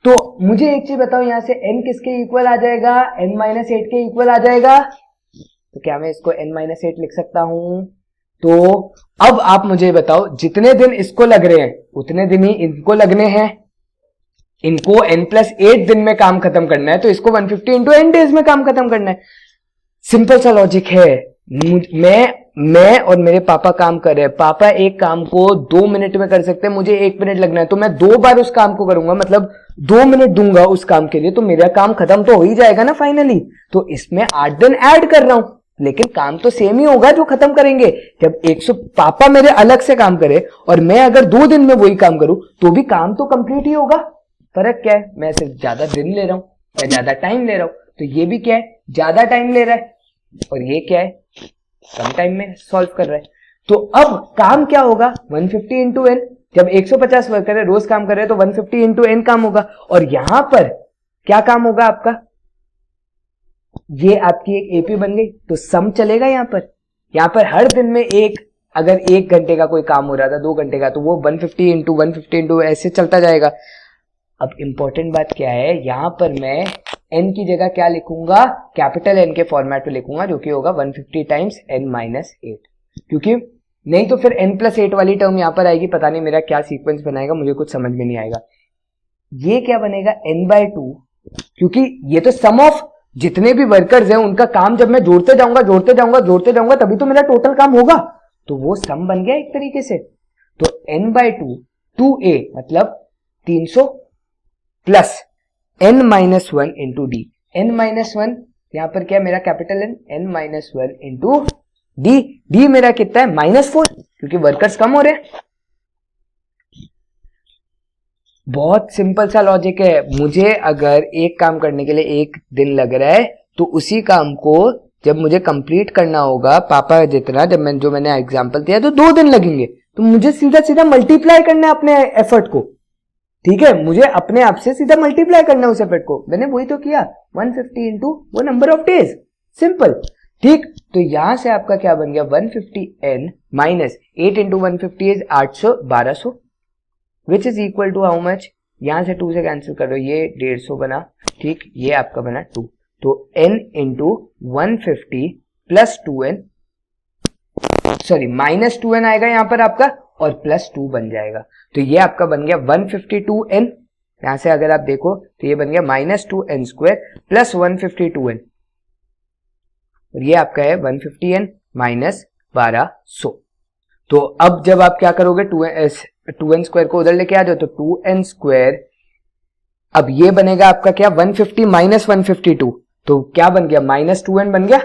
S1: तो मुझे एक चीज बताओ, यहां से n किसके इक्वल आ जाएगा, n-8 के इक्वल आ जाएगा। तो क्या मैं इसको n-8 लिख सकता हूं। तो अब आप मुझे बताओ जितने दिन इसको लग रहे हैं उतने दिन ही इनको लगने हैं, इनको n+8 दिन में काम खत्म करना है तो इसको 150 इंटू n डेज में काम खत्म करना है। सिंपल सा लॉजिक है। मैं और मेरे पापा काम कर रहे हैं, पापा एक काम को 2 मिनट में कर सकते हैं, मुझे 1 मिनट लगना है, तो मैं 2 बार उस काम को करूंगा, मतलब 2 मिनट दूंगा उस काम के लिए, तो मेरा काम खत्म तो हो ही जाएगा ना फाइनली। तो इसमें 8 दिन ऐड कर रहा हूं, लेकिन काम तो सेम ही होगा जो खत्म करेंगे। जब 100 पापा मेरे अलग से काम करे और मैं अगर 2 दिन में वही काम करूं तो भी काम तो कंप्लीट ही होगा। फर्क क्या है, मैं सिर्फ ज्यादा दिन ले रहा हूं या ज्यादा टाइम ले रहा हूं। तो ये भी क्या है, ज्यादा टाइम ले रहा है, और ये क्या है, कम टाइम में सॉल्व कर रहा है। तो अब काम क्या होगा, 150 इंटू एन। जब 150 वर्कर है, रोज काम कर रहे हैं, तो 150 इंटू एन काम होगा। और यहां पर क्या काम होगा आपका, ये आपकी एक एपी बन गई, तो सम चलेगा यहां पर हर दिन में एक, अगर 1 घंटे का कोई काम हो रहा था, 2 घंटे का, तो वो 150 इंटू ऐसे चलता जाएगा। अब इंपॉर्टेंट बात क्या है, यहां पर मैं एन की जगह क्या लिखूंगा, कैपिटल एन के फॉर्मेट में लिखूंगा, जो कि होगा 150 टाइम्स एन माइनस 8, क्योंकि नहीं तो फिर n प्लस 8 वाली टर्म यहां पर आएगी, पता नहीं मेरा क्या सीक्वेंस बनाएगा, मुझे कुछ समझ में नहीं आएगा। ये क्या बनेगा, n/2, क्योंकि ये तो सम ऑफ जितने भी वर्कर्स हैं उनका काम जब मैं जोड़ते जाऊंगा तभी तो मेरा टोटल काम होगा, तो वो सम बन गया एक तरीके से। तो n/2 2a मतलब 300 plus n-1 into D. n-1 यहां पर क्या मेरा capital n-1 into D. D मेरा कितना है, -4, क्योंकि वर्कर्स कम हो रहे हैं। बहुत सिंपल सा लॉजिक है। मुझे अगर एक काम करने के लिए 1 दिन लग रहा है, तो उसी काम को जब मुझे कंप्लीट करना होगा पापा जितना, जब जो मैंने एग्जांपल दिया, तो 2 दिन लगेंगे। तो मुझे सीधा सीधा मल्टीप्लाई करना है अपने एफर्ट को, ठीक है, मुझे अपने आप से सीधा मल्टीप्लाई करना है उस एफर्ट को। मैंने वही तो किया, 150 इंटू वो नंबर ऑफ डेज, सिंपल, ठीक। तो यहां से आपका क्या बन गया, 150n minus 8 into 150 is 1200 which is equal to how much, यहां से 2 से कैंसिल कर दो, ये 150 बना, ठीक, ये आपका बना 2, तो n into 150 plus 2n, sorry minus 2n आएगा यहां पर आपका, और प्लस 2 बन जाएगा। तो ये आपका बन गया 152n, यहां से अगर आप देखो तो ये बन गया -2n² प्लस 152n, और ये आपका है 150n माइनस 1200। तो अब जब आप क्या करोगे, 2n² को उधर लेके आ जाओ, तो 2n², अब ये बनेगा आपका क्या, 150 माइनस 152, तो क्या बन गया, -2n बन गया,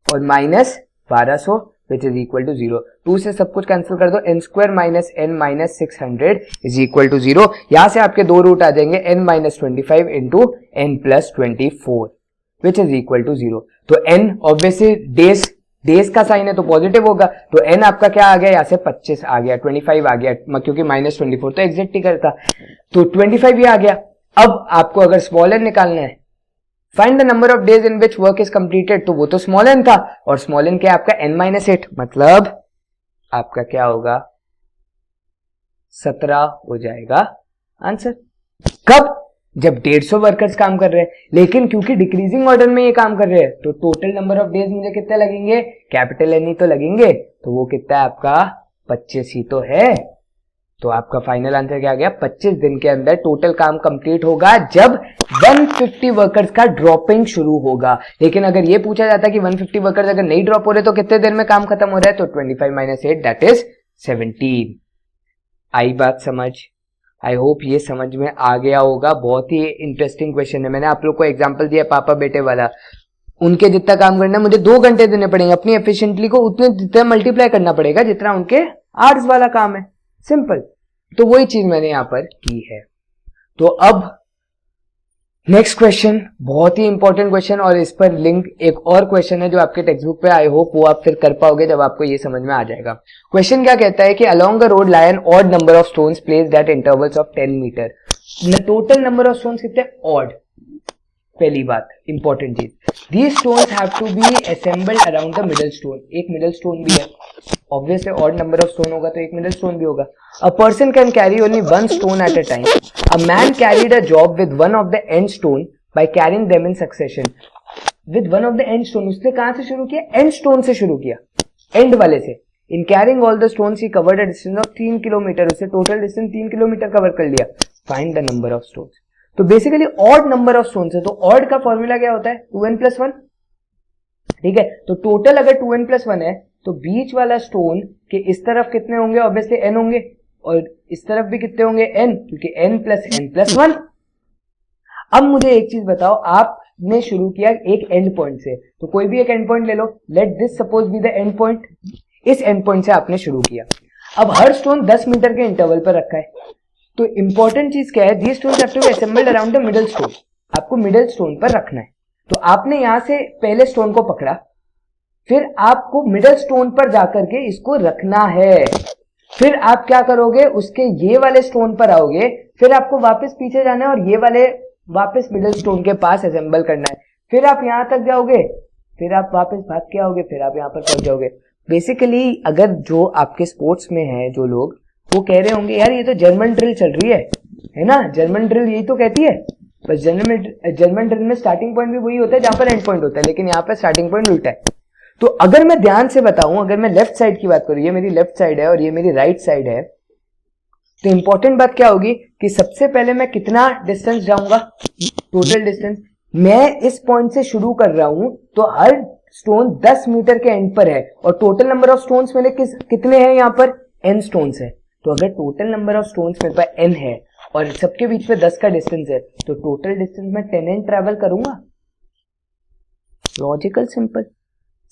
S1: और minus 1200 which is equal to 0। 2 से सब कुछ कैंसिल कर दो, n² minus n minus 600 is equal to 0। यहां से आपके 2 रूट आ जाएंगे, n minus 25 into n plus 24 which is equal to 0। तो n ऑब्वियसली डेज का साइन है तो पॉजिटिव होगा, तो n आपका क्या आ गया, यहां से 25 आ गया, 25 आ गया, क्योंकि -24 तो एग्जैक्ट ही करता, तो 25 ये आ गया। अब आपको अगर स्मॉल n निकालना है, find the number of days in which work is completed, तो वो तो स्मॉल n था, और स्मॉल n क्या है आपका n-8, मतलब आपका क्या होगा, 17 हो जाएगा आंसर। कब, जब 150 वर्कर्स काम कर रहे हैं, लेकिन क्योंकि डिक्रीजिंग ऑर्डर में ये काम कर रहे हैं, तो टोटल नंबर ऑफ डेज मुझे कितने लगेंगे, कैपिटल एन ही तो लगेंगे, तो वो कितना है आपका 25 ही तो है। तो आपका फाइनल आंसर क्या आ गया, 25 दिन के अंदर टोटल काम कंप्लीट होगा, जब 150 वर्कर्स का ड्रॉपिंग शुरू होगा। लेकिन अगर ये पूछा जाता कि 150 वर्कर्स अगर नहीं ड्रॉप हो रहे तो कितने देर में काम खत्म हो रहा है, तो 25 माइनस 8 दैट इज 17। आई बात समझ, आई होप ये समझ में आ गया होगा। बहुत ही इंटरेस्टिंग क्वेश्चन है, मैंने आप लोग को एग्जांपल दिया पापा बेटे वाला, उनके जितना काम करना है मुझे 2 घंटे देने पड़ेंगे, अपनी एफिशिएंटली को उतने जितना मल्टीप्लाई करना पड़ेगा जितना उनके आवर्स वाला काम है, सिंपल। तो वही चीज मैंने यहां पर की है। तो अब नेक्स्ट क्वेश्चन, बहुत ही इंपॉर्टेंट क्वेश्चन, और इस पर लिंक एक और क्वेश्चन है जो आपके टेक्स्ट बुक पे, आई होप वो आप फिर कर पाओगे जब आपको ये समझ में आ जाएगा। क्वेश्चन क्या कहता है कि along a road lie an odd number of stones placed at intervals of 10 metre. Total number of stones कितने, ऑड, पहली बात इंपॉर्टेंट चीज, these stones have to be assembled around the middle stone, एक middle stone भी है, obviously odd number of stone होगा तो एक मिडल स्टोन भी होगा। A person can carry only 1 stone at a time, a man carried a job with one of the end stone by carrying them in succession. With one of the end stone, उसने कहां से शुरू किया, and stone से शुरू किया, end वाले से। In carrying all the stones he covered a distance of 3 kilometre, उससे टोटल डिस्टेंस 3 किलोमीटर कवर कर लिया। Find the number of stones. तो basically odd number of stones है, तो ऑड का फॉर्मूला क्या होता है, 2n + 1, ठीक है। तो टोटल अगर 2n + 1 है, तो बीच वाला स्टोन के इस तरफ कितने होंगे, ऑब्वियसली n होंगे, और इस तरफ भी कितने होंगे n, क्योंकि n + n + 1। अब मुझे एक चीज बताओ, आप आपने शुरू किया एक एंड पॉइंट से, तो कोई भी एक एंड पॉइंट ले लो, let this suppose be the end point, इस एंड पॉइंट से आपने शुरू किया। अब हर स्टोन 10 मीटर के इंटरवल पर रखा है, तो इंपॉर्टेंट चीज क्या है, these stones have to be assembled around the middle stone, आपको मिडिल स्टोन पर रखना है। तो आपने यहां से पहले स्टोन को पकड़ा, फिर आपको मिडिल स्टोन पर जाकर के इसको रखना है, फिर आप क्या करोगे, उसके ये वाले स्टोन पर आओगे, फिर आपको वापस पीछे जाना है और ये वाले वापस मिडिल स्टोन के पास असेंबल करना है, फिर आप यहां तक जाओगे, फिर आप वापस भाग के आओगे, फिर आप यहां पर पहुंच जाओगे। बेसिकली अगर जो आपके स्पोर्ट्स में है जो लोग, वो कह रहे होंगे यार ये तो जर्मन ड्रिल चल रही है ना, जर्मन ड्रिल यही तो कहती है, बस जर्मन ड्रिल में स्टार्टिंग पॉइंट भी वही होता है जहां पर एंड पॉइंट होता है, लेकिन यहाँ पर स्टार्टिंग पॉइंट उल्टा है। तो अगर मैं ध्यान से बताऊं, अगर मैं लेफ्ट साइड की बात करूं, ये मेरी लेफ्ट साइड है और ये मेरी राइट साइड है, तो इंपॉर्टेंट बात क्या होगी कि सबसे पहले मैं कितना डिस्टेंस जाऊंगा, टोटल डिस्टेंस, मैं इस पॉइंट से शुरू कर रहा हूं, तो हर स्टोन 10 मीटर के एंड पर है, और टोटल नंबर ऑफ स्टोन्स मेरे कितने हैं, यहाँ पर n स्टोन्स है। तो अगर टोटल नंबर ऑफ स्टोन्स मेरे पास n है और सबके बीच में 10 का डिस्टेंस है, तो टोटल डिस्टेंस मैं 10n ट्रेवल करूंगा। लॉजिकल,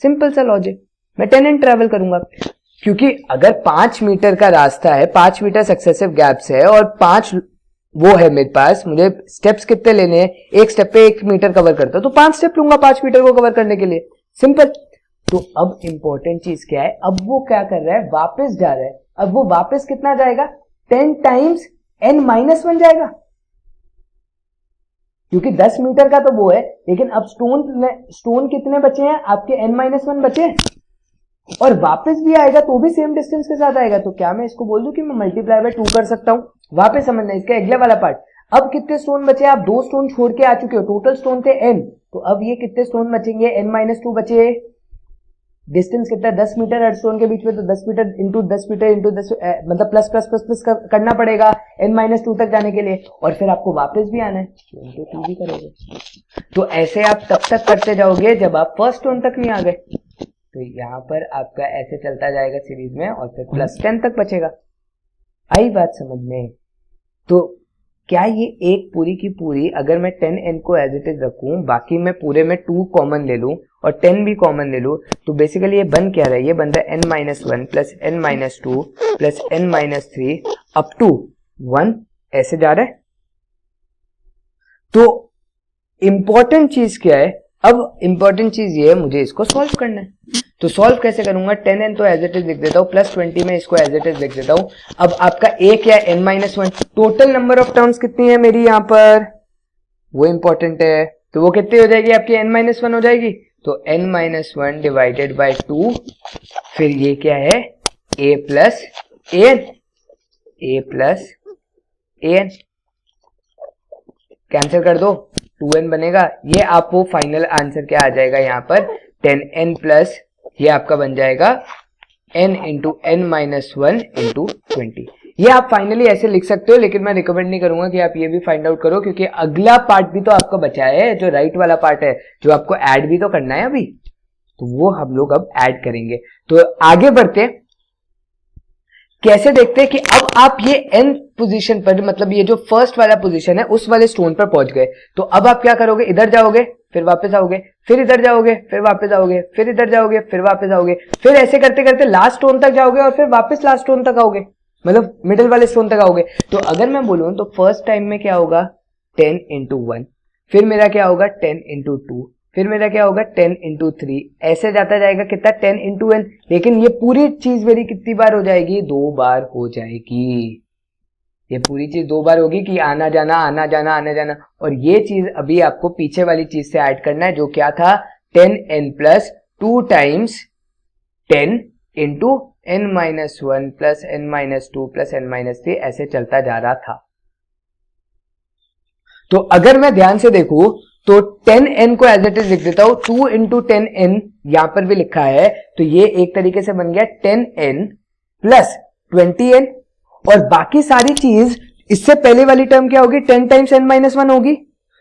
S1: सिंपल सा लॉजिक, मैं 10n ट्रेवल करूंगा, क्योंकि अगर 5 मीटर का रास्ता है, 5 मीटर सक्सेसिव गैप्स है और 5 वो है मेरे पास, मुझे स्टेप्स कितने लेने हैं, एक स्टेप पे 1 मीटर कवर करता हूं, तो 5 स्टेप लूंगा 5 मीटर को कवर करने के लिए, सिंपल। तो अब इंपॉर्टेंट चीज क्या है, अब वो क्या कर रहा है, वापस जा रहा है, अब वो वापस कितना जाएगा, 10 टाइम्स n-1 जाएगा, क्योंकि 10 मीटर का तो वो है, लेकिन अब स्टोन कितने बचे हैं आपके, n-1 बचे हैं, और वापस भी आएगा तो भी सेम डिस्टेंस के साथ आएगा। तो क्या मैं इसको बोल दूं कि मैं मल्टीप्लाई बाय 2 कर सकता हूं, वापस समझना इसका अगले वाला पार्ट। अब कितने स्टोन बचे, आप 2 स्टोन छोड़ के आ चुके हो, टोटल स्टोन थे n, तो अब ये कितने स्टोन बचेंगे, n-2 बचे, डिस्टेंस कितना है 10 मीटर हर स्टोन के बीच में, तो 10 मीटर इंटू 10 मीटर इंटू 10 मतलब प्लस प्लस प्लस प्लस करना पड़ेगा n-2 तक जाने के लिए, और फिर आपको वापस भी आना है, तो 2 भी करोगे। तो ऐसे आप तब तक करते जाओगे जब आप फर्स्ट स्टोन तक नहीं आ गए, तो यहाँ पर आपका ऐसे चलता जाएगा सीरीज में, और फिर प्लस 10 तक बचेगा। आई बात समझ में? तो क्या ये एक पूरी की पूरी, अगर मैं 10n को एज इट इज रखूं, बाकी मैं पूरे में 2 कॉमन ले लूं और 10 भी कॉमन ले लूं, तो बेसिकली ये बन क्या रहा है, ये बन रहा है n-1 plus n-2 plus n-3 up to 1, ऐसे जा रहा है। तो इंपॉर्टेंट चीज क्या है, अब इंपॉर्टेंट चीज ये है, मुझे इसको सॉल्व करना है। तो सॉल्व कैसे करूंगा, 10n तो एज इट इज लिख देता हूं, प्लस 20 में इसको एज इट इज लिख देता हूं। अब आपका a क्या है, n-1, total number of terms कितनी है मेरी यहाँ पर, वो इंपॉर्टेंट है, तो वो कितनी हो जाएगी आपकी, n-1 हो जाएगी, तो n-1 डिवाइडेड बाय 2, फिर ये क्या है, a प्लस an, कैंसिल कर दो, 2n बनेगा, ये आपको फाइनल आंसर क्या आ जाएगा यहाँ पर, 10n प्लस ये आपका बन जाएगा n इंटू n-1 इंटू 20। ये आप फाइनली ऐसे लिख सकते हो, लेकिन मैं रिकमेंड नहीं करूंगा कि आप ये भी फाइंड आउट करो, क्योंकि अगला पार्ट भी तो आपका बचा है, जो राइट वाला पार्ट है, जो आपको ऐड भी तो करना है अभी, तो वो हम लोग अब ऐड करेंगे। तो आगे बढ़ते कैसे देखते हैं कि अब आप ये n पोजीशन पर, मतलब ये जो फर्स्ट वाला पोजीशन है उस वाले स्टोन पर पहुंच गए, तो अब आप क्या करोगे, इधर जाओगे फिर वापस आओगे, फिर इधर जाओगे फिर वापस आओगे, फिर इधर जाओगे फिर वापस आओगे, फिर ऐसे करते करते लास्ट स्टोन तक जाओगे और फिर वापस लास्ट स्टोन तक आओगे, मतलब मिडिल वाले स्टोन तक आओगे। तो अगर मैं बोलूं तो फर्स्ट टाइम में क्या होगा, 10 इंटू 1, फिर मेरा क्या होगा 10 इंटू 2, फिर मेरा क्या होगा 10 इंटू 3, ऐसे जाता जाएगा कितना 10 इंटू n, लेकिन ये पूरी चीज मेरी कितनी बार हो जाएगी, 2 बार हो जाएगी। ये पूरी चीज 2 बार होगी कि आना जाना आना जाना आना जाना, और ये चीज अभी आपको पीछे वाली चीज से ऐड करना है, जो क्या था 10n plus 2 times 10 into n-1 plus n-2 plus n-3, ऐसे चलता जा रहा था। तो अगर मैं ध्यान से देखूं तो 10n को एज इट इज लिख देता हूं, 2 इंटू 10n यहां पर भी लिखा है, तो ये एक तरीके से बन गया 10n प्लस 20n, और बाकी सारी चीज इससे पहले वाली टर्म क्या होगी, 10 टाइम्स n-1 होगी,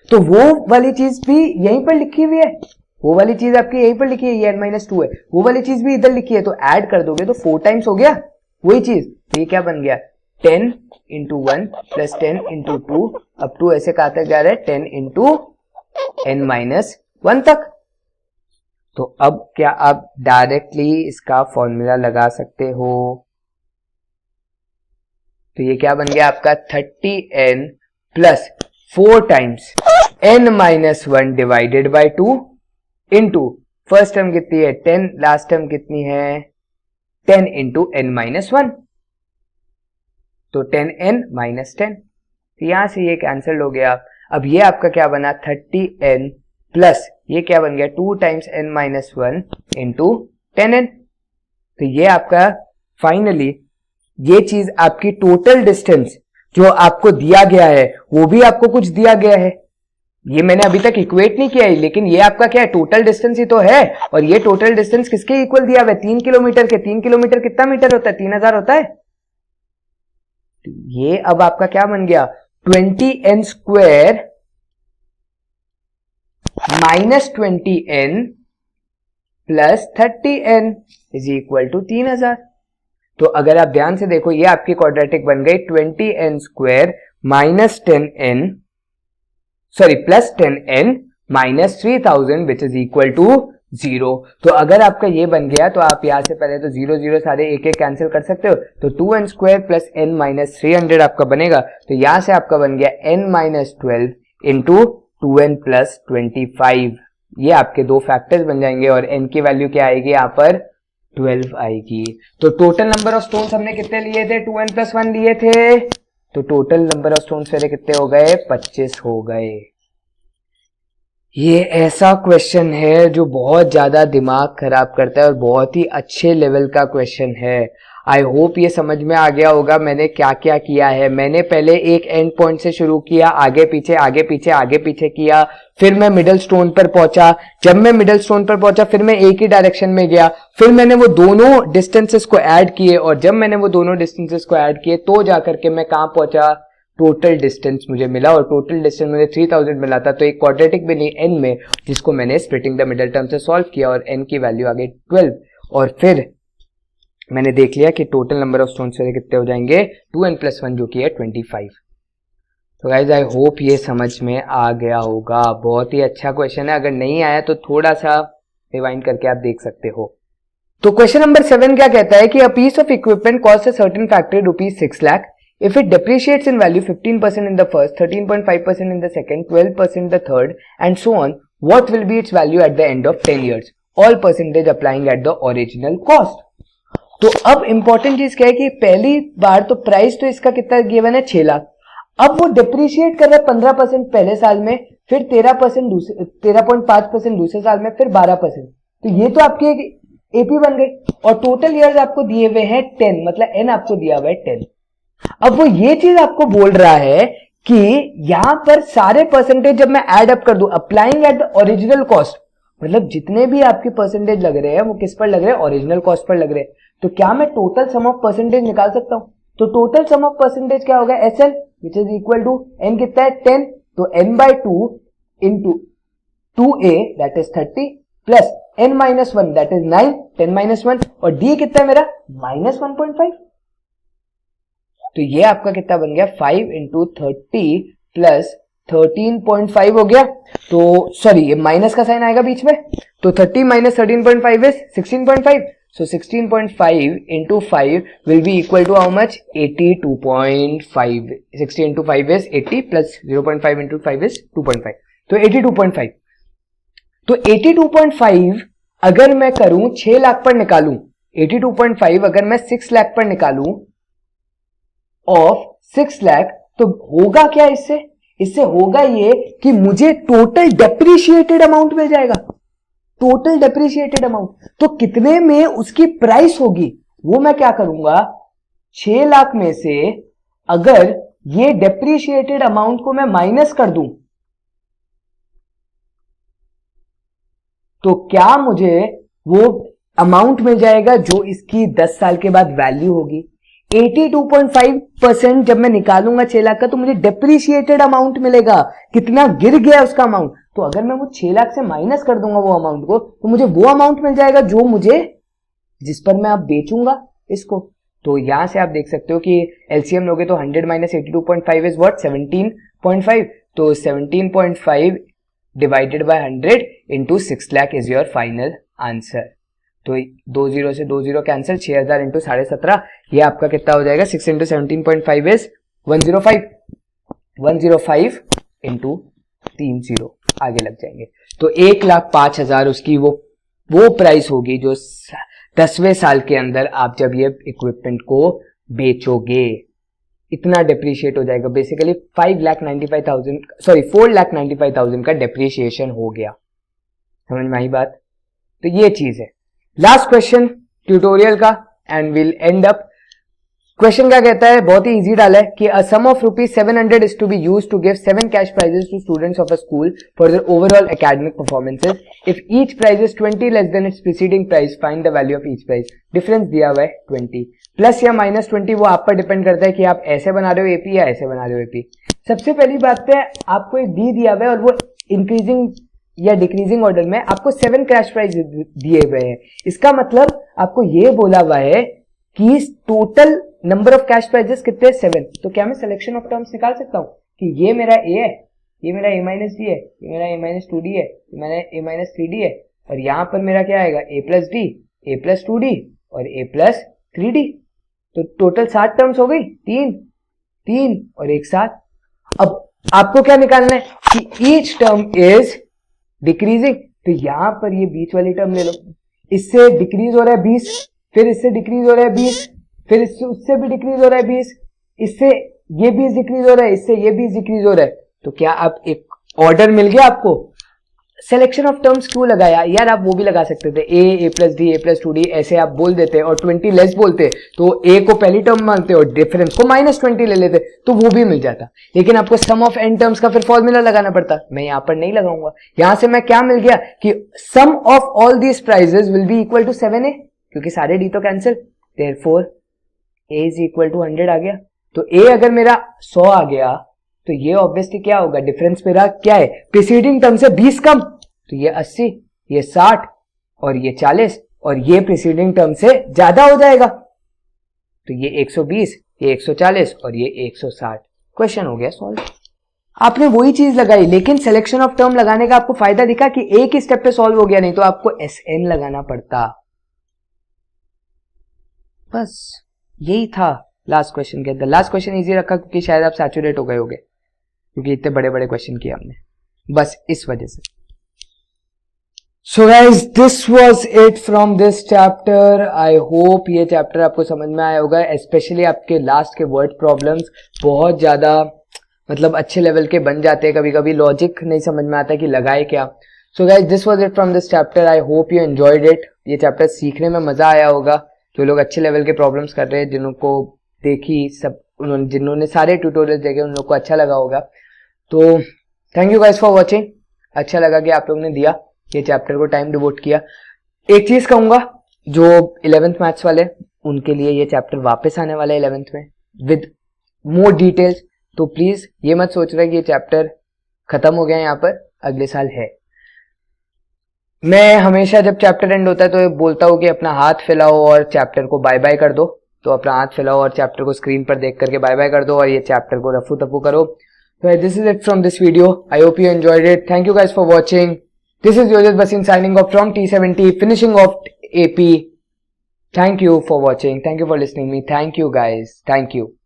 S1: तो वो वाली चीज भी यहीं पर लिखी हुई है, वो वाली चीज आपकी यहीं पर लिखी है, ये n-2 है, वो वाली चीज भी इधर लिखी है, तो ऐड कर दोगे तो 4 टाइम्स हो गया वही चीज। तो ये क्या बन गया 10 into 1 plus 10 into 2 up to ऐसे कहा तक जा रहा है 10 इंटू n-1 तक। तो अब क्या आप डायरेक्टली इसका फॉर्मूला लगा सकते हो? तो ये क्या बन गया आपका 30n plus 4 times n-1 divided by 2 into first term कितनी है 10, लास्ट टर्म कितनी है 10 इंटू n-1, तो 10n-10। तो यहां से ये कैंसिल हो गया। अब ये आपका क्या बना 30n प्लस ये क्या बन गया 2 टाइम्स n-1 इंटू 10n। तो ये आपका फाइनली ये चीज आपकी टोटल डिस्टेंस जो आपको दिया गया है वो भी आपको कुछ दिया गया है। ये मैंने अभी तक इक्वेट नहीं किया है, लेकिन ये आपका क्या है टोटल डिस्टेंस ही तो है। और ये टोटल डिस्टेंस किसके इक्वल दिया हुआ है 3 किलोमीटर के। 3 किलोमीटर कितना मीटर होता है 3000 होता है। तो ये अब आपका क्या बन गया 20n square minus 20n plus 30n is equal to 3000। तो अगर आप ध्यान से देखो ये आपकी क्वाड्रेटिक बन गई 20n square minus 10n sorry plus 10n minus 3000 which is equal to 0। तो अगर आपका ये बन गया तो आप यहां से पहले तो 0 0 सारे एक एक कैंसिल कर सकते हो। तो 2n square plus n minus 300 आपका बनेगा। तो यहां से आपका बन गया n minus 12 into 2n plus 25। ये आपके दो फैक्टर्स बन जाएंगे और n की वैल्यू क्या आएगी यहाँ पर 12 आएगी। तो टोटल नंबर ऑफ स्टोन्स हमने कितने लिए थे 2n प्लस 1 लिए थे। तो टोटल नंबर ऑफ स्टोन्स मेरे कितने हो गए 25 हो गए। ये ऐसा क्वेश्चन है जो बहुत ज्यादा दिमाग खराब करता है और बहुत ही अच्छे लेवल का क्वेश्चन है। आई होप ये समझ में आ गया होगा मैंने क्या क्या किया है। मैंने पहले एक एंड पॉइंट से शुरू किया, आगे पीछे आगे पीछे आगे पीछे किया, फिर मैं मिडल स्टोन पर पहुंचा। जब मैं मिडल स्टोन पर पहुंचा फिर मैं एक ही डायरेक्शन में गया, फिर मैंने वो दोनों डिस्टेंसेस को ऐड किए और जब मैंने वो दोनों डिस्टेंसेस को ऐड किए तो जाकर के मैं कहां पहुंचा टोटल डिस्टेंस मुझे मिला और टोटल डिस्टेंस मुझे 3000 मिला था। तो एक क्वाड्रेटिक बनी n में जिसको मैंने स्प्लिटिंग द मिडल टर्म से सॉल्व किया और n की वैल्यू आ गई 12 और फिर मैंने देख लिया कि टोटल नंबर ऑफ स्टोन्स मेरे कितने हो जाएंगे 2n प्लस 1 जो कि है 25। तो गाइज आई होप ये समझ में आ गया होगा। बहुत ही अच्छा क्वेश्चन है, अगर नहीं आया तो थोड़ा सा रिवाइंड करके आप देख सकते हो। तो क्वेश्चन नंबर 7 क्या कहता है कि a piece of equipment cost a certain factor ₹6 lakh if it depreciates in value 15% in the first, 13.5% in the second, 12% in the third and so on, what will be its value at the end of 10 years? All percentage applying at the original cost. तो अब important चीज क्या है कि पहली बार तो price तो इसका कितना गिवन है 6 लाख। अब वो डिप्रिशिएट कर रहा है 15% पहले साल में, फिर 13.5% दूसरे साल में, फिर 12%। तो ये तो आपकी एक एपी बन गई और टोटल ईयर्स आपको दिए हुए हैं 10, मतलब एन आपको दिया हुआ है 10। अब वो ये चीज आपको बोल रहा है कि यहां पर सारे परसेंटेज जब मैं ऐड अप कर दूं applying at the original cost, मतलब जितने भी आपके परसेंटेज लग रहे हैं वो किस पर लग रहे हैं ओरिजिनल कॉस्ट पर लग रहे हैं। तो क्या मैं टोटल सम ऑफ परसेंटेज निकाल सकता हूं? तो टोटल सम ऑफ परसेंटेज क्या होगा SL which is equal to n कितना है 10, तो n by 2 into 2a that is 30 plus n minus 1 that is 9, 10 minus 1 और d कितना है मेरा -1.5। तो ये आपका कितना बन गया 5 इंटू 30 प्लस 13.5 हो गया। तो सॉरी ये माइनस का साइन आएगा बीच में, तो 30 minus 13.5 is 16.5। So 16.5 into 5 will be equal to how much 82.5। 60 into 5 is 80 plus 0.5 into 5 is 2.5, तो 82.5। तो 82.5 अगर मैं करूं 6 लाख पर निकालूं, 82.5 अगर मैं 6 लाख पर निकालूं ऑफ 6 लाख तो होगा क्या इससे? इससे होगा ये कि मुझे टोटल डेप्रिशिएटेड अमाउंट मिल जाएगा। टोटल डेप्रिशिएटेड अमाउंट तो कितने में उसकी प्राइस होगी वो मैं क्या करूंगा 6 लाख में से अगर ये डेप्रिशिएटेड अमाउंट को मैं माइनस कर दूं तो क्या मुझे वो अमाउंट मिल जाएगा जो इसकी 10 साल के बाद वैल्यू होगी। 82.5% जब मैं निकालूंगा 6 लाख का तो मुझे डेप्रिशिएटेड अमाउंट मिलेगा, कितना गिर गया उसका अमाउंट। तो अगर मैं वो 6 लाख से माइनस कर दूंगा वो अमाउंट को तो मुझे वो अमाउंट मिल जाएगा जो मुझे जिस पर मैं अब बेचूंगा इसको। तो यहां से आप देख सकते हो कि एलसीएम लोगे तो 100 माइनस 82.5 इज व्हाट 17.5। तो 17.5 divided by 100 into 6 lakh is your final answer. तो 20 से 20 कैंसिल, 6000 इंटू 17.5, ये आपका कितना हो जाएगा, 6 इंटू 17.5 इज 105, 105 इंटू 30 आगे लग जाएंगे। तो 1,05,000 उसकी वो प्राइस होगी जो 10वें साल के अंदर आप जब ये इक्विपमेंट को बेचोगे, इतना डिप्रिशिएट हो जाएगा। बेसिकली 4,95,000 का डिप्रिशिएशन हो गया। समझ में आई बात? तो ये चीज है। लास्ट क्वेश्चन ट्यूटोरियल का and will end up. Question क्या कहता है, बहुत ही इजी डाला है कि a sum of ₹700 is to be used to give 7 cash prizes to students of a school for their overall academic performances. If each prize is 20 less than its preceding price, find the value of each prize. Difference दिया हुआ है 20, plus या minus 20 वो आप पर depend करता है कि आप ऐसे बना रहे हो एपी या ऐसे बना रहे हो एपी। सबसे पहली बात पे आपको एक डी दिया हुआ है और वो इंक्रीजिंग या डिक्रीजिंग ऑर्डर में आपको 7 कैश प्राइज दिए हुए हैं। इसका मतलब आपको ये बोला हुआ है कि total number of cash prices कितने हैं, 7। तो क्या मैं सिलेक्शन ऑफ टर्म्स निकाल सकता हूँ कि ये मेरा ए है, ये मेरा ए माइनस डी है, ये मेरा ए माइनस 2डी है, ये मेरा ए माइनस 3डी है, और यहां पर मेरा क्या आएगा, ए प्लस डी, ए प्लस 2डी और ए प्लस 3डी। तो टोटल 7 टर्म्स हो गई, 3 और एक साथ। अब आपको क्या निकालना है कि ईच टर्म इज डिक्रीजिंग। तो यहां पर ये बीच वाली टर्म ले लो, इससे डिक्रीज हो रहा है 20, फिर इससे डिक्रीज हो रहा है 20, फिर इससे उससे भी डिक्रीज हो रहा है 20, इससे ये 20 डिक्रीज हो रहा है, इससे ये 20 डिक्रीज हो रहा है। तो क्या आप एक ऑर्डर मिल गया आपको? सिलेक्शन ऑफ टर्म्स क्यों लगाया यार? आप वो भी लगा सकते थे, ए प्लस डी, ए प्लस 2डी, ऐसे आप बोल देते और 20 लेस बोलते तो ए को पहली टर्म मानते और डिफरेंस को -20 ले लेते तो वो भी मिल जाता। लेकिन आपको सम ऑफ एन टर्म्स का फिर फॉर्मूला लगाना पड़ता। मैं यहां पर नहीं लगाऊंगा। यहां से मैं क्या मिल गया कि sum of all these prizes will be equal to 7a, क्योंकि सारे डी तो cancel, therefore a is equal to 100 आ गया। तो a अगर मेरा 100 आ गया तो ये ऑब्वियसली क्या होगा, डिफरेंस मेरा क्या है, प्रीसीडिंग टर्म से 20 कम, तो ये 80, ये 60 और ये 40 और ये प्रीसीडिंग टर्म से ज्यादा हो जाएगा। तो ये 120, ये 140 और ये 160। क्वेश्चन हो गया सॉल्व। आपने वही चीज लगाई, लेकिन सिलेक्शन ऑफ टर्म लगाने का आपको फायदा दिखा कि एक ही स्टेप पे सॉल्व हो गया, नहीं तो आपको SN लगाना पड़ता। बस यही था लास्ट क्वेश्चन के अंदर। लास्ट क्वेश्चन इजी रखा क्योंकि शायद आप सैचुरेट हो गए होगे, क्योंकि इतने बड़े बड़े क्वेश्चन किए हमने, बस इस वजह से। So guys this was it from this chapter. I hope ये चैप्टर आपको समझ में आया होगा, स्पेशली आपके लास्ट के वर्ड प्रॉब्लम्स बहुत ज्यादा मतलब अच्छे लेवल के बन जाते हैं। कभी कभी लॉजिक नहीं समझ में आता कि लगाए क्या। So guys this was it from this chapter. I hope you enjoyed it. ये चैप्टर सीखने में मजा आया होगा। जो लोग अच्छे लेवल के प्रॉब्लम्स कर रहे हैं, जिनको देखी सब, उन्होंने जिन्होंने सारे ट्यूटोरियल देखे उन लोग को अच्छा लगा होगा। तो thank you guys for watching. अच्छा लगा कि आप लोगों ने दिया ये चैप्टर को टाइम डिवोट किया। एक चीज कहूंगा, जो 11th मैथ्स वाले उनके लिए ये चैप्टर वापस आने वाला है 11th में विद मोर डिटेल्स। तो प्लीज ये मत सोच रहे कि ये चैप्टर खत्म हो गया यहाँ पर, अगले साल है। मैं हमेशा जब चैप्टर एंड होता है तो बोलता हूँ कि अपना हाथ फैलाओ और चैप्टर को बाय बाय कर दो। तो अपना हाथ फैलाओ और चैप्टर को स्क्रीन पर देख करके बाय बाय कर दो और ये चैप्टर को रफू तफू करो। So this is it from this video. I hope you enjoyed it. Thank you guys for watching. This is Yojit Basin signing off from T70, finishing off AP. Thank you for watching. Thank you for listening to me. Thank you guys. Thank you.